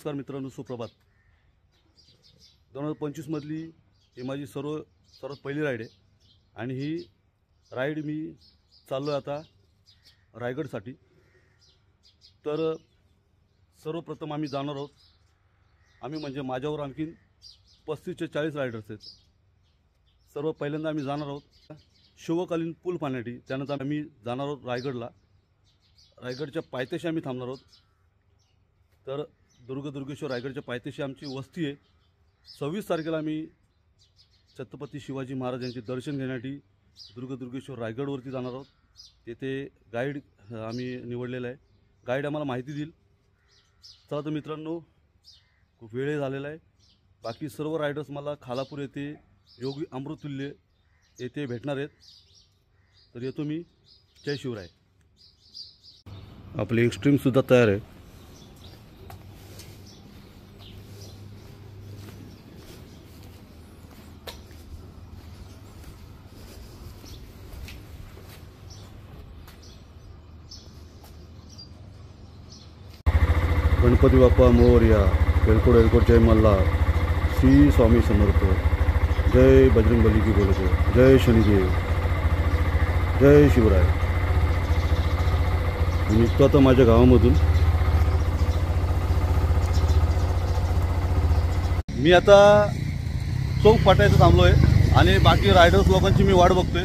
नमस्कार मित्रांनो, सुप्रभात। 2025 मधली ही माझी सर्वात पहिली राईड आहे आणि ही राईड मी चाललो आहे आता रायगडसाठी। तर सर्वप्रथम आम्ही जाणार आहोत, आम्ही म्हणजे माझ्यावर आणखीन 35 ते 40 रायडर्स आहेत। सर्व पहिल्यांदा आम्ही जाणार आहोत शिवकालीन पूल पाहण्यासाठी, त्यानंतर आम्ही जाणार आहोत रायगडला। रायगडच्या पायथ्याशी आम्ही थांबणार आहोत। तर दुर्गेश्वर रायगडच्या पायथ्याशी आमची वस्ती आहे। 26 तारखेला आम्ही छत्रपती शिवाजी महाराज यांचे दर्शन घेण्यासाठी दुर्गेश्वर रायगडवरती जाणार आहोत। तेथे गाईड आम्ही निवडलेला आहे, गाईड आम्हाला माहिती देईल। चला तर मित्रांनो, खूप वेळ झालेला आहे। बाकी सर्व रायडर्स मला खालापूर येथे योगी अमृततुल्य येथे भेटणार आहेत। तर येतो मी। जय शिवराय। आपली एक्स्ट्रीम सुद्धा तयार आहे। गणपती बाप्पा मोरया। एलकोट जय मल्हार। श्री स्वामी समर्थ। जय बजरंगबली की बोलतो। जय शनिदेव। जय शिवराय। मी निघतो आता माझ्या गावामधून। मी आता चौक फाट्यावर थांबलो आहे आणि बाकी रायडर्स लोकांची मी वाट बघतोय।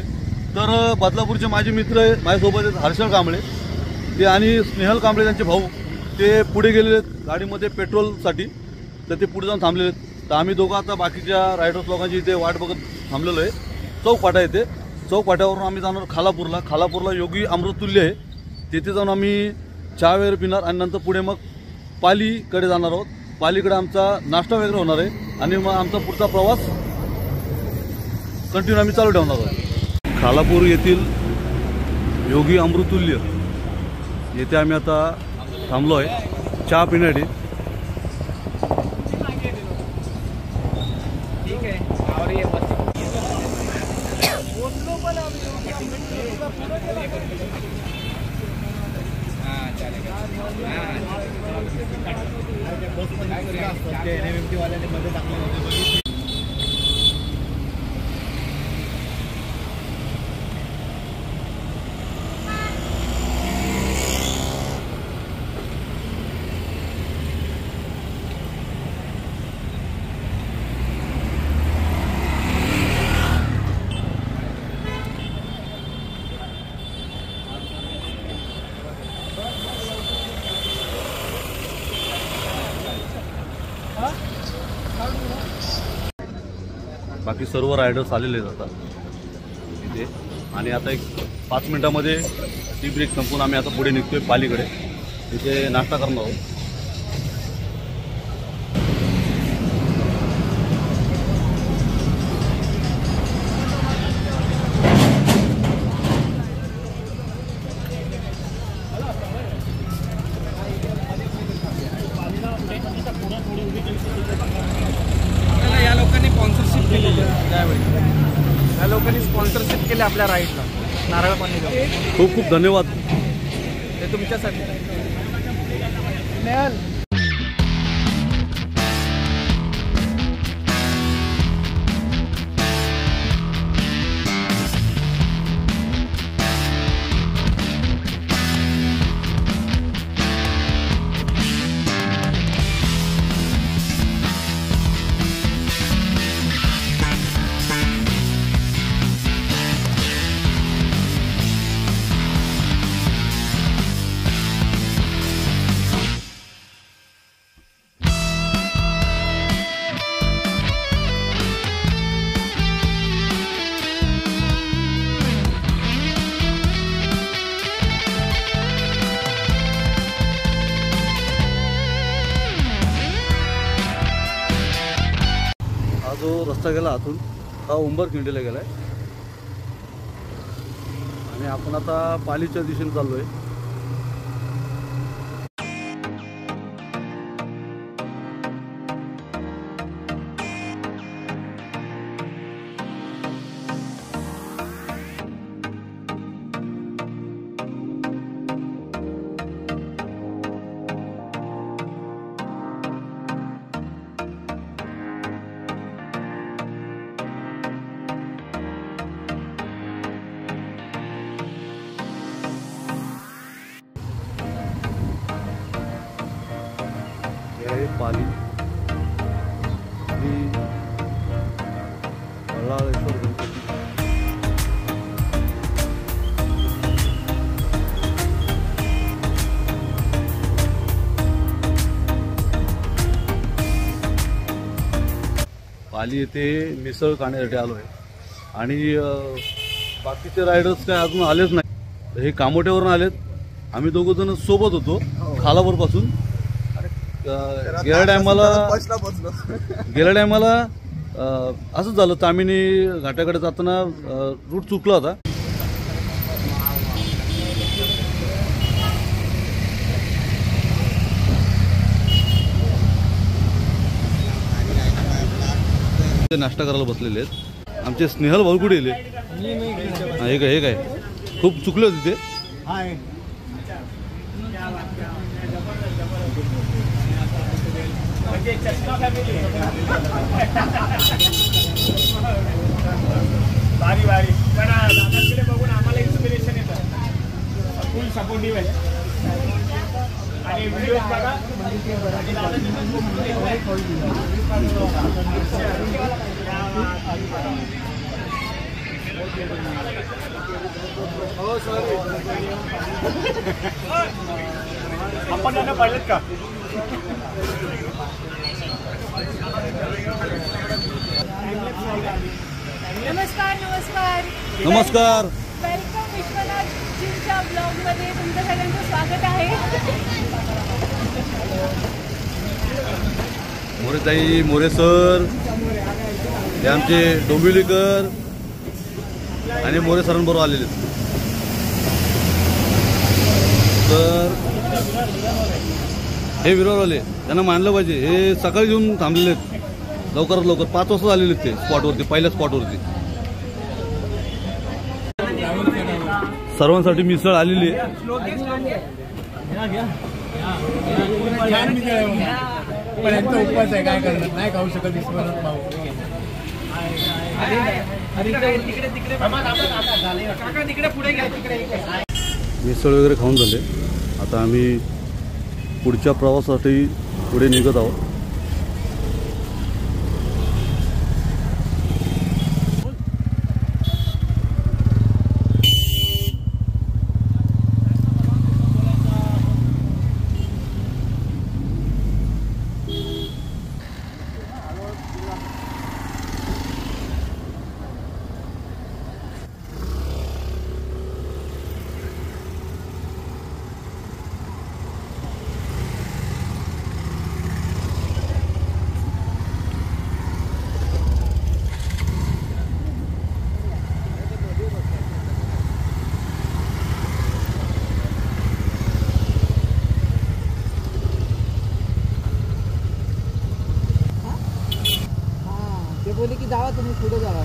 तर बदलापूरचे माझे मित्र आहेत, माझ्यासोबत आहेत हर्षल कांबळे ते आणि स्नेहल कांबळे त्यांचे भाऊ, ते पुढे गेलेले आहेत गाडीमध्ये पेट्रोलसाठी। तर ते पुढे जाऊन थांबलेले आहेत। तर आम्ही दोघं आता बाकीच्या रायडर्स लोकांची इथे वाट बघत थांबलेलो आहे। चौक फाटा येथे, चौक फाट्यावरून आम्ही जाणार खालापूरला योगी अमृततुल्य आहे, तिथे जाऊन आम्ही चहा वगैरे पिणार आणि नंतर पुढे मग पालीकडे जाणार आहोत। पालीकडे आमचा नाश्ता वगैरे होणार आहे आणि मग आमचा पुढचा प्रवास कंटिन्यू आम्ही चालू ठेवणार आहोत। खालापूर येथील योगी अमृततुल्य येथे आम्ही आता थांबलो आहे चहा पिण्यासाठी। बाकी सर्व रायडर्स आलेले आहेत आता इथे आणि आता एक 5 मिनिटांमध्ये टी ब्रेक संपून आम्ही आता पुढे निघतोय पालीकडे, तिथे नाश्ता करणार आहोत। या लोकांनी स्पॉन्सरशिप केलेली आहे, त्यावेळी या लोकांनी स्पॉन्सरशिप केले आपल्या राईडला नारळ पाणी। खूप खूप धन्यवाद, ते तुमच्यासाठी। जो रस्ता गेला आतून हा उंबरखिंडीला गेला आहे आणि आपण आता पालीच्या दिशेने चाललो आहे। पाली ही बल्लाळेश्वर गणपती पाली येथे मिसळ खाण्यासाठी आलो आहे आणि बाकीचे रायडर्स काय अजून आलेच नाही. हे कामोठ्यावरून आलेत. आम्ही दोघं जण सोबत होतो खालापूरपासून. गेल्या टायमाला असंच झालं, तामिनी घाटाकडे जाताना रूट चुकला होता. नाश्ता करायला बसलेले आहेत आमचे स्नेहल भाऊ. कुठे गेले? हे काय खूप चुकले होते ते. भारी भारी पण दादांकडे बघून आम्हाला इन्स्पिरेशन येतं. फुल सपोर्टिव्ह आहे आणि व्हिडिओ बघा. हो सर, आपण त्यांना पाहिलेत का? नमस्कार नमस्कार नमस्कार. वेलकम विश्वनाथजींच्या ब्लॉगमध्ये तुमचं सगळ्यांचं स्वागत आहे. मोरेताई, मोरे सर, हे आमचे डोंबिवलीकर आणि मोरे सरांबरोबर आलेले आहेत. तर हे विरोरवाले त्यांना मानलं पाहिजे. हे सकाळी येऊन थांबलेले आहेत, लवकरात लवकर 5 वाजता आलेले आहेत ते स्पॉटवरती, पहिल्या स्पॉटवरती. सर्वांसाठी मिसळ आलेली आहे. पण यांचा उपवास आहे, काय करणार, नाही खाऊ शकत विश्वनाथ भाऊ. मिसळ वगैरे खाऊन झाले. आता आम्ही पुढच्या प्रवासासाठी पुढे निघत आहोत. ते बोले की जावा तुम्ही पुढे जावा.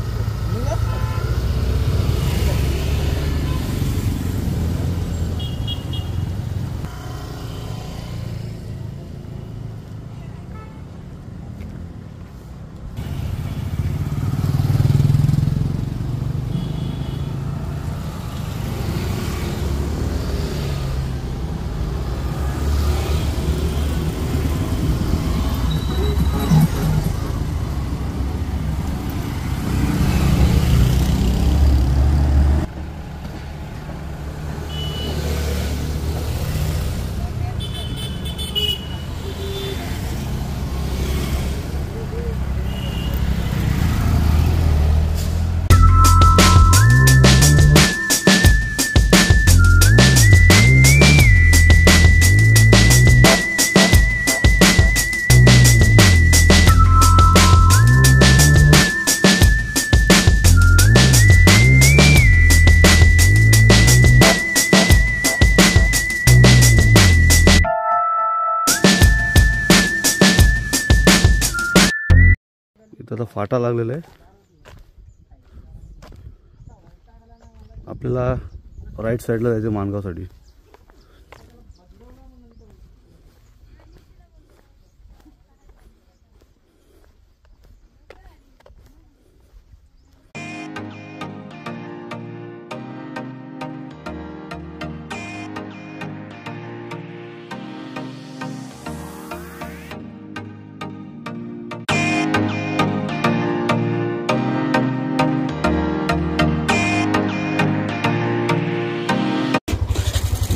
इथं आता फाटा लागलेला आहे. आपल्याला राईट साईडला जायचं माणगावसाठी.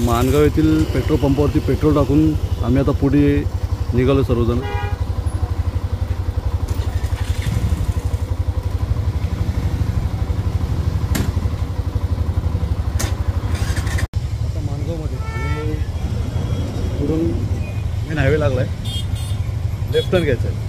माणगाव येथील पेट्रोल पंपावरती पेट्रोल टाकून आम्ही आता पुढे निघालो सर्वजण. आता माणगावमध्ये आणि पुढून मेन हायवे लागला आहे, लेफ्ट टर्न घ्यायचा आहे.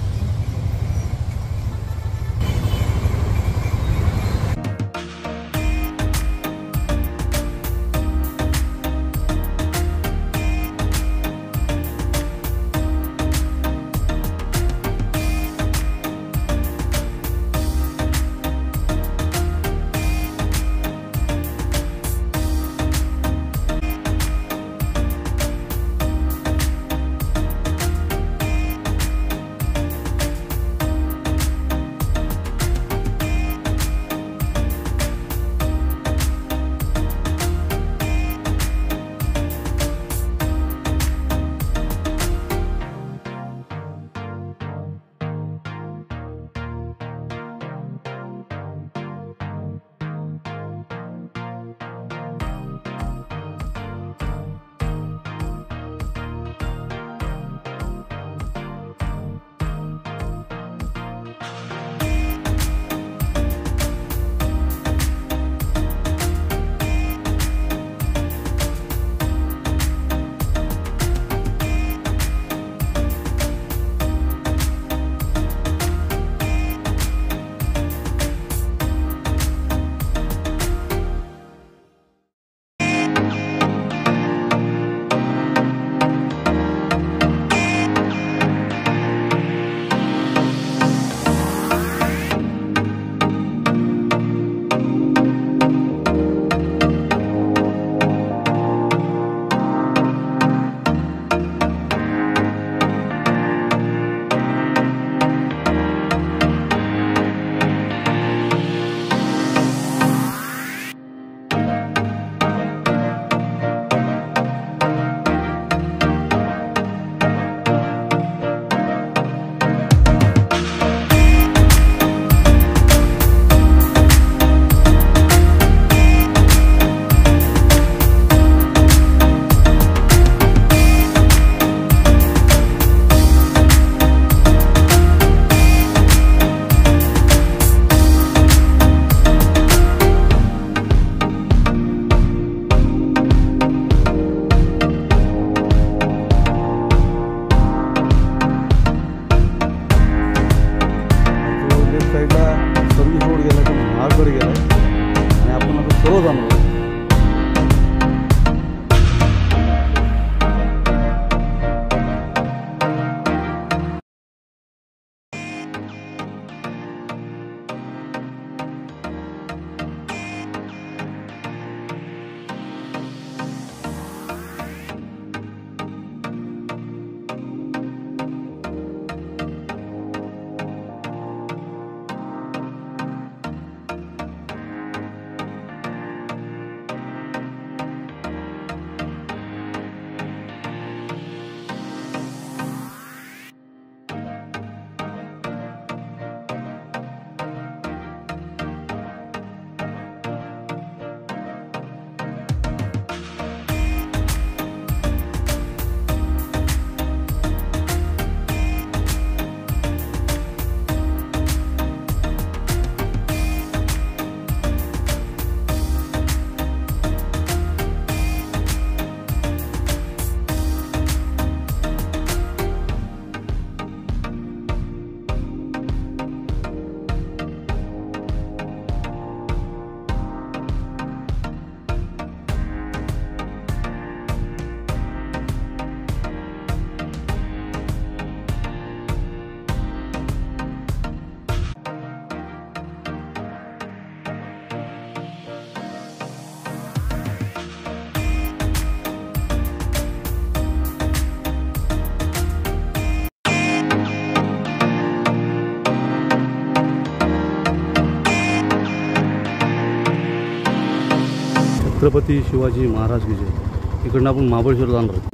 छत्रपती शिवाजी महाराज की जय. इकडनं आपण महाबळेश्वर जाणार आहोत.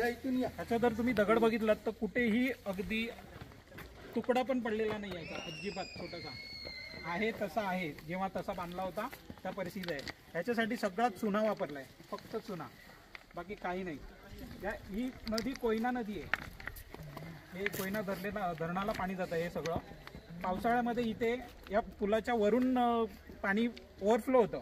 ह्याचा जर तुम्ही दगड बघितलात तर कुठेही अगदी तुकडा पण पडलेला नाही आहे, अजिबात छोटासा आहे तसा आहे, जेव्हा तसा बांधला होता त्या परिस्थिती आहे. ह्याच्यासाठी सगळ्यात चुना वापरला आहे, फक्त चुना, बाकी काही नाही. ही नदी कोयना नदी आहे, हे कोयना धरणाला पाणी जातं. हे सगळं पावसाळ्यामध्ये इथे या पुलाच्या वरून पाणी ओव्हरफ्लो होतं.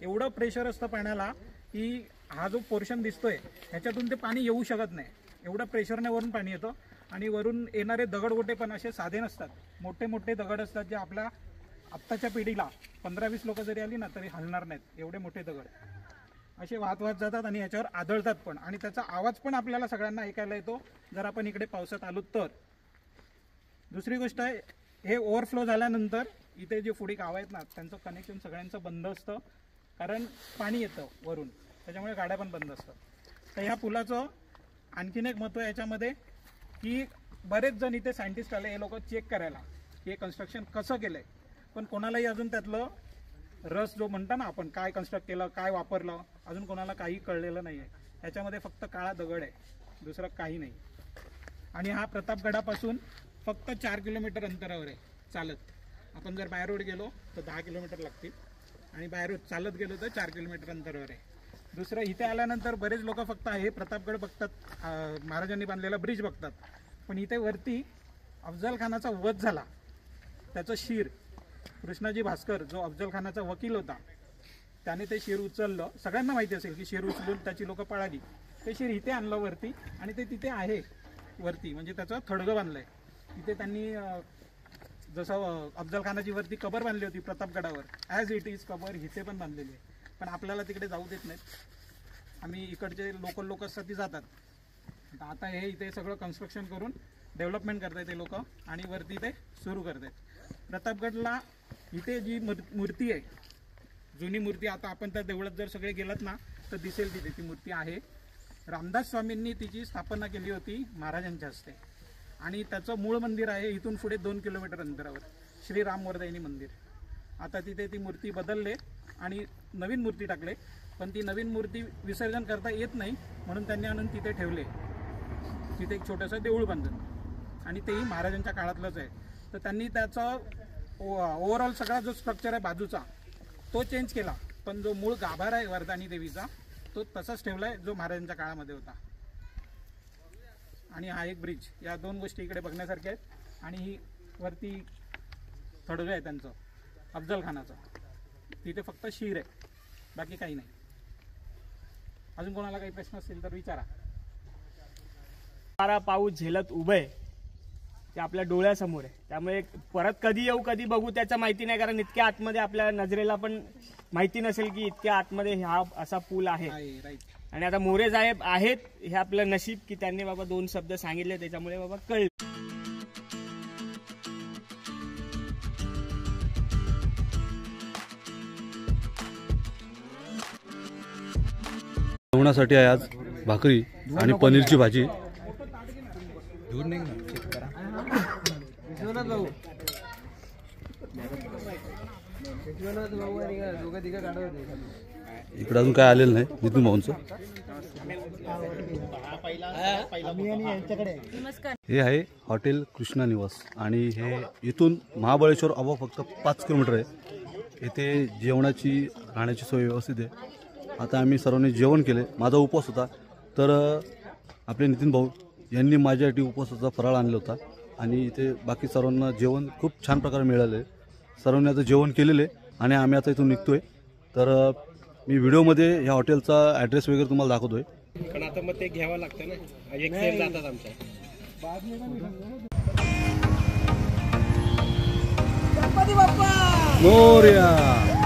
एवढं प्रेशर असतं पाण्याला की हा जो पोर्शन दिसतोय ह्याच्यातून ते पाणी येऊ शकत नाही, एवढं प्रेशरने वरून पाणी येतं. आणि वरून येणारे दगडगोटे पण असे साधे नसतात, मोठे मोठे दगड असतात जे आपल्या आत्ताच्या पिढीला 15-20 लोक जरी आली ना तरी हलणार नाहीत, एवढे मोठे दगड असे वाहत जातात आणि याच्यावर आदळतात पण. आणि त्याचा आवाज पण आपल्याला सगळ्यांना ऐकायला येतो जर आपण इकडे पावसात आलो तर. दुसरी गोष्ट आहे, हे ओव्हरफ्लो झाल्यानंतर इथे जे पुढे गाव आहेत ना त्यांचं कनेक्शन सगळ्यांचं बंद असतं, कारण पाणी येतं वरून, त्याच्यामुळे गाड्या पण बंद असतात. तर ह्या पुलाचं आणखीन एक महत्त्व याच्यामध्ये की बरेच जण इथे सायंटिस्ट आले, हे लोक चेक करायला की हे कन्स्ट्रक्शन कसं केलं आहे, पण कोणालाही अजून त्यातलं रस जो म्हणता ना आपण, काय कन्स्ट्रक्ट केलं, काय वापरलं, अजून कोणाला काही कळलेलं नाही आहे. ह्याच्यामध्ये फक्त काळा दगड आहे, दुसरं काही नाही. आणि हा प्रतापगडापासून फक्त 4 किलोमीटर अंतरावर आहे चालत. आपण जर बाय रोड गेलो तर 10 किलोमीटर लागतील आणि बाय रोड चालत गेलो तर 4 किलोमीटर अंतरावर आहे. दुसरं, इथे आल्यानंतर बरेच लोक फक्त हे प्रतापगड बघतात, महाराजांनी बांधलेला ब्रिज बघतात, पण इथे वरती अफजल खानाचा वध झाला त्याचं शीर, कृष्णाजी भास्कर जो अफजल खानाचा वकील होता त्याने ते शीर उचललं. सगळ्यांना माहिती असेल की शीर उचलून त्याची लोक पळाली. ते शीर इथे आणलं वरती आणि ते तिथे आहे वरती, म्हणजे त्याचं थडगं बांधलंय. इथे त्यांनी जसं अफजल खानाची वरती कबर बांधली होती प्रतापगडावर, ॲज इट इज कबर इथे पण बांधलेली आहे, पण आपल्याला तिकडे जाऊ देत नाहीत. आम्ही इकडचे लोकल लोक असतात ती जातात. आता हे इथे सगळं कन्स्ट्रक्शन करून डेव्हलपमेंट करतायत ते लोक आणि वरती ते सुरू करतायत. प्रतापगडला इथे जी मूर्ती आहे, जुनी मूर्ती, आता आपण त्या देवळात जर सगळे गेलात ना तर दिसेल तिथे ती मूर्ती आहे. रामदास स्वामींनी तिची स्थापना केली होती महाराजांच्या हस्ते आणि त्याचं मूळ मंदिर आहे इथून पुढे 2 किलोमीटर अंतरावर, श्री रामवर्धयनी मंदिर. आता तिथे ती मूर्ती बदलले आणि नवीन मूर्ती टाकले, पण ती नवीन मूर्ती विसर्जन करता येत नाही म्हणून त्यांनी आणून तिथे ठेवले. तिथे एक छोटंसं देऊळ बांधलं आणि तेही महाराजांच्या काळातलंच आहे. तर त्यांनी त्याचा ओव्हरऑल सगळा जो स्ट्रक्चर आहे बाजूचा तो चेंज केला, पण जो मूळ गाभारा आहे वर्धानी देवीचा तो तसाच ठेवलाय जो महाराजांच्या काळामध्ये होता. आणि हा एक ब्रिज, या 2 गोष्टी इकडे बघण्यासारख्या आहेत. आणि ही वरती थडगं आहे त्यांचं अफजल खानाचं, तिथे फक्त शीर आहे, बाकी काही नाही. अजून कोणाला काही प्रश्न असतील तर विचारा. सारा पाऊस झेलत उभं आहे ते आपल्या डोळ्यासमोर आहे, त्यामुळे परत कधी येऊ कधी बघू त्याचं माहिती नाही, कारण इतक्या आतमध्ये आपल्या नजरेला पण माहिती नसेल की इतक्या आतमध्ये हा असा पूल आहे. राईट. आणि आता मोरे साहेब आहेत, हे आपलं नशीब की त्यांनी बाबा 2 शब्द सांगितले, त्याच्यामुळे बाबा कळलं. जेवणासाठी आहे आज भाकरी आणि पनीरची भाजी. इकडे अजून काय आलेलं नाही नितीन भाऊंचं. हे आहे हॉटेल कृष्णा निवास आणि हे इथून महाबळेश्वर अबा फक्त 5 किलोमीटर आहे. इथे जेवणाची राहण्याची सोय व्यवस्थित आहे. आता आम्ही सर्वांनी जेवण केले, माझा उपवास होता, तर आपले नितीन भाऊ यांनी माझ्यासाठी उपवासाचा फराळ आणला होता आणि इथे बाकी सर्वांना जेवण खूप छान प्रकारे मिळालं आहे. सर्वांनी आता जेवण केलेलं आहे आणि आम्ही आता इथून निघतोय. तर मी व्हिडिओमध्ये ह्या हॉटेलचा ॲड्रेस वगैरे तुम्हाला दाखवतोय. पण आता मग ते घ्यावं लागतं ना, एक सेल जातात आमच्या. मोरया.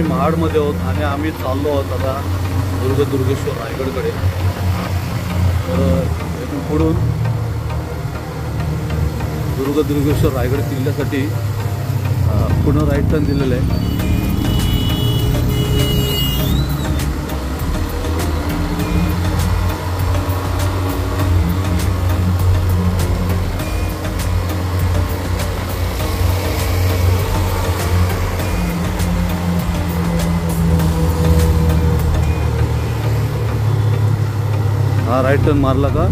महाडमध्ये आहोत आणि आम्ही चाललो आहोत आता दुर्गेश्वर रायगडकडे. तर इथून पुढून दुर्गेश्वर रायगड किल्ल्यासाठी पुन्हा राईट टर्न दिलेलं आहे. हा राईट टर्न मारला का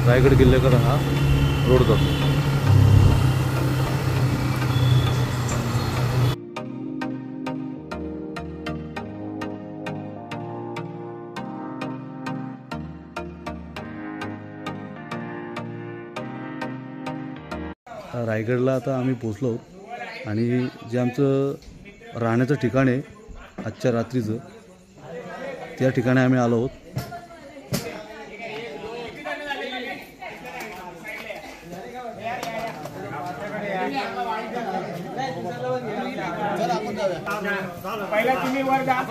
रायगड किल्ल्याकडे हा रोड जातो. रायगडला आता आम्ही पोचलो आहोत आणि जे आमचं राहण्याचं ठिकाण आहे आजच्या रात्रीचं त्या ठिकाणी आम्ही आलो आहोत. पहिला तुम्ही वर जा.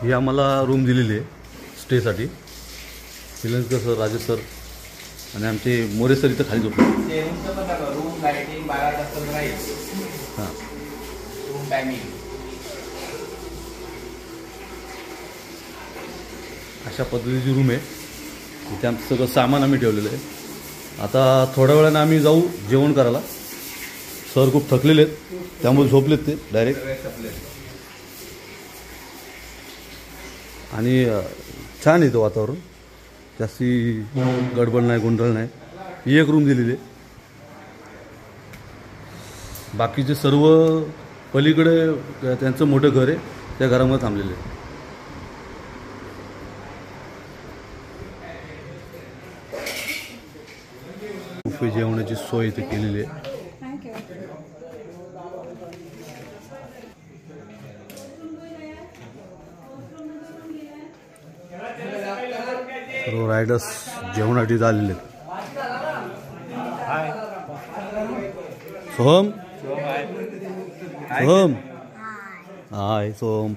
ही आम्हाला रूम दिलेली आहे स्टेसाठी. पिलंजकर सर, राजेश सर आणि आमचे मोरे सर इथं खाली झोपले. हां अशा पद्धतीची रूम आहे. इथे आमचं सगळं सामान आम्ही ठेवलेलं आहे. आता थोड्या वेळानं आम्ही जाऊ जेवण करायला. सर खूप थकलेले आहेत त्यामुळे झोपलेत ते डायरेक्ट. आणि छान येतं वातावरण, जास्ती गडबड नाही, गोंधळ नाही. ही एक रूम दिलेली आहे. बाकीचे सर्व पलीकडे त्यांचं मोठं घर आहे त्या घरामध्ये थांबलेले आहे. बुफे जेवणाची सोय इथे केलेली आहे. सर्व रायडर्स जेवणासाठी झालेले आहेत. सोहम, सोहम, हाय सोहम.